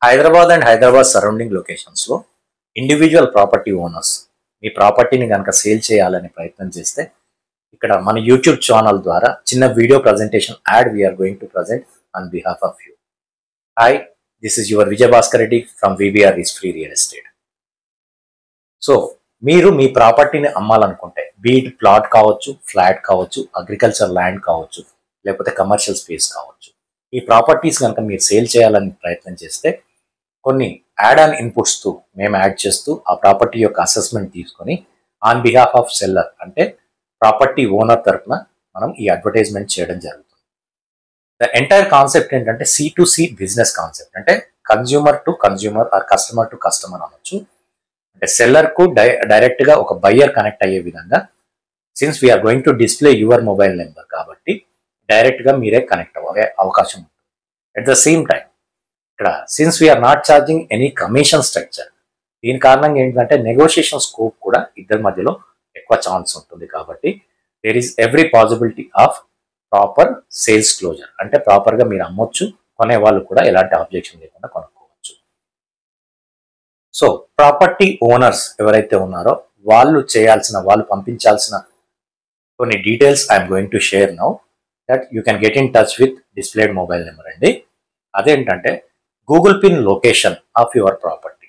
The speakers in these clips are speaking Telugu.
హైదరాబాద్ అండ్ హైదరాబాద్ సరౌండింగ్ లొకేషన్స్లో ఇండివిజువల్ ప్రాపర్టీ ఓనర్స్ మీ ప్రాపర్టీని కనుక సేల్ చేయాలని ప్రయత్నం చేస్తే ఇక్కడ మన యూట్యూబ్ ఛానల్ ద్వారా చిన్న video presentation and we are going to present on behalf of you. Hi, this is your Vijay Bhaskar Reddy from VBR is free real estate. So మీరు మీ ప్రాపర్టీని అమ్మాలనుకుంటే బీట్ ప్లాట్ కావచ్చు, ఫ్లాట్ కావచ్చు, అగ్రికల్చర్ ల్యాండ్ కావచ్చు, లేకపోతే కమర్షియల్ స్పేస్ కావచ్చు, ఈ ప్రాపర్టీస్ కనుక మీరు సేల్ చేయాలని ప్రయత్నం చేస్తే కొన్ని యాడ్ ఆన్ ఇన్పుట్స్తో మేము యాడ్ చేస్తూ ఆ ప్రాపర్టీ యొక్క అసెస్మెంట్ తీసుకొని ఆన్ బిహాఫ్ ఆఫ్ సెల్లర్ అంటే ప్రాపర్టీ ఓనర్ తరఫున మనం ఈ అడ్వర్టైజ్మెంట్ చేయడం జరుగుతుంది. ద ఎంటైర్ కాన్సెప్ట్ ఏంటంటే C2C బిజినెస్ కాన్సెప్ట్, అంటే consumer to consumer or customer to customer అనొచ్చు. అంటే సెల్లర్కు డైరెక్ట్గా ఒక బయ్యర్ కనెక్ట్ అయ్యే విధంగా, since we are going to display your mobile number కాబట్టి డైరెక్ట్గా మీరే కనెక్ట్ అవ్వే అవకాశం ఉంటుంది. అట్ ద సేమ్ టైం ఇక్కడ since we are not charging any commission structure, దీని కారణంగా ఏంటంటే నెగోషియేషన్ స్కోప్ కూడా ఇద్దరి మధ్యలో ఎక్కువ ఛాన్స్ ఉంటుంది. కాబట్టి there is every possibility of proper sales closure, అంటే ప్రాపర్గా మీరు అమ్మొచ్చు, కొనే వాళ్ళు కూడా ఎలాంటి ఆబ్జెక్షన్ లేకుండా కొనుక్కోవచ్చు. సో ప్రాపర్టీ ఓనర్స్ ఎవరైతే ఉన్నారో వాళ్ళు పంపించాల్సిన కొన్ని details I'm going to share now that you can get in touch with displayed mobile number అండి. అదేంటంటే Google pin location of your property.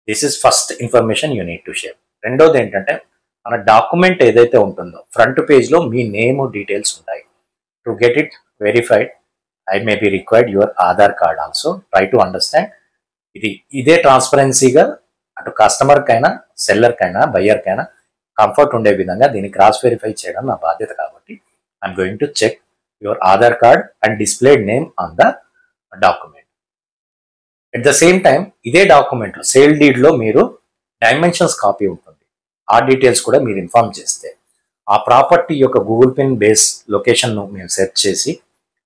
This is first information you need to share. రెండోది ఏంటంటే మన డాక్యుమెంట్ ఏదైతే ఉంటుందో ఫ్రంట్ పేజ్లో మీ నేమ్ డీటెయిల్స్ ఉంటాయి. To get it verified I may be required your Aadhaar card also. Try to understand. ఇదే ట్రాన్స్పరెన్సీగా అటు కస్టమర్కైనా, సెల్లర్కైనా, బయ్యర్కైనా కంఫర్ట్ ఉండే విధంగా దీన్ని క్రాస్ వెరిఫై చేయడం నా బాధ్యత. కాబట్టి I'm going to check your Aadhaar card and displayed name on the document. At the same time ఇదే డాక్యుమెంట్లో సేల్ డీడ్లో మీరు డైమెన్షన్స్ కాపీ ఉంటుంది. ఆ డీటెయిల్స్ కూడా మీరు ఇన్ఫార్మ్ చేస్తే ఆ ప్రాపర్టీ యొక్క గూగుల్ పిన్ బేస్ లొకేషన్ను మేము సెర్చ్ చేసి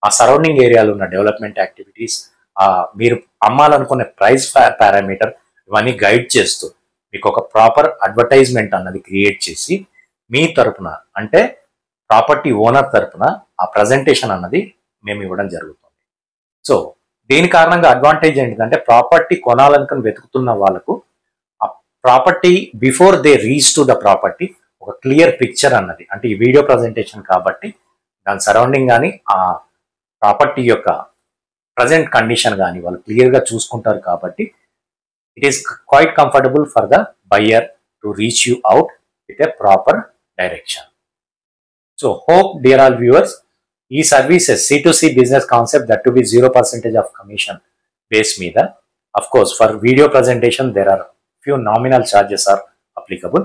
ఆ సరౌండింగ్ ఏరియాలో ఉన్న డెవలప్మెంట్ యాక్టివిటీస్, మీరు అమ్మాలనుకునే ప్రైస్ పారామీటర్, ఇవన్నీ గైడ్ చేస్తూ మీకు ఒక ప్రాపర్ అడ్వర్టైజ్మెంట్ అన్నది క్రియేట్ చేసి మీ తరపున, అంటే ప్రాపర్టీ ఓనర్ తరపున ఆ ప్రజెంటేషన్ అన్నది మేము ఇవ్వడం జరుగుతుంది. సో దీని కారణంగా అడ్వాంటేజ్ ఏంటంటే ప్రాపర్టీ కొనాలనుకుని వెతుకుతున్న వాళ్ళకు ఆ property before they reach to the property ఒక క్లియర్ పిక్చర్ అన్నది, అంటే ఈ వీడియో ప్రజెంటేషన్ కాబట్టి దాని సరౌండింగ్ కానీ ఆ ప్రాపర్టీ యొక్క ప్రజెంట్ కండిషన్ కానీ వాళ్ళు క్లియర్గా చూసుకుంటారు. కాబట్టి it is quite comfortable for the buyer to reach you out with a proper direction. So hope dear all viewers, ఈ services C2C business concept that to be 0% of commission base మీద, of course for video presentation there are few nominal charges are applicable.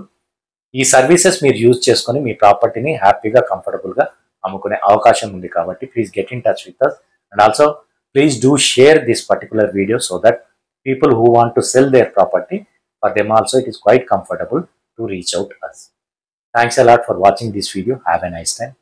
ఈ సర్వీసెస్ మీరు యూజ్ చేసుకొని మీ ప్రాపర్టీని హ్యాపీగా, కంఫర్టబుల్గా అమ్ముకునే అవకాశం ఉంది. కాబట్టి please get in touch with us and also please do share this particular video so that people who want to sell their property, for them also it is quite comfortable to reach out us. Thanks a lot for watching this video. Have a nice time.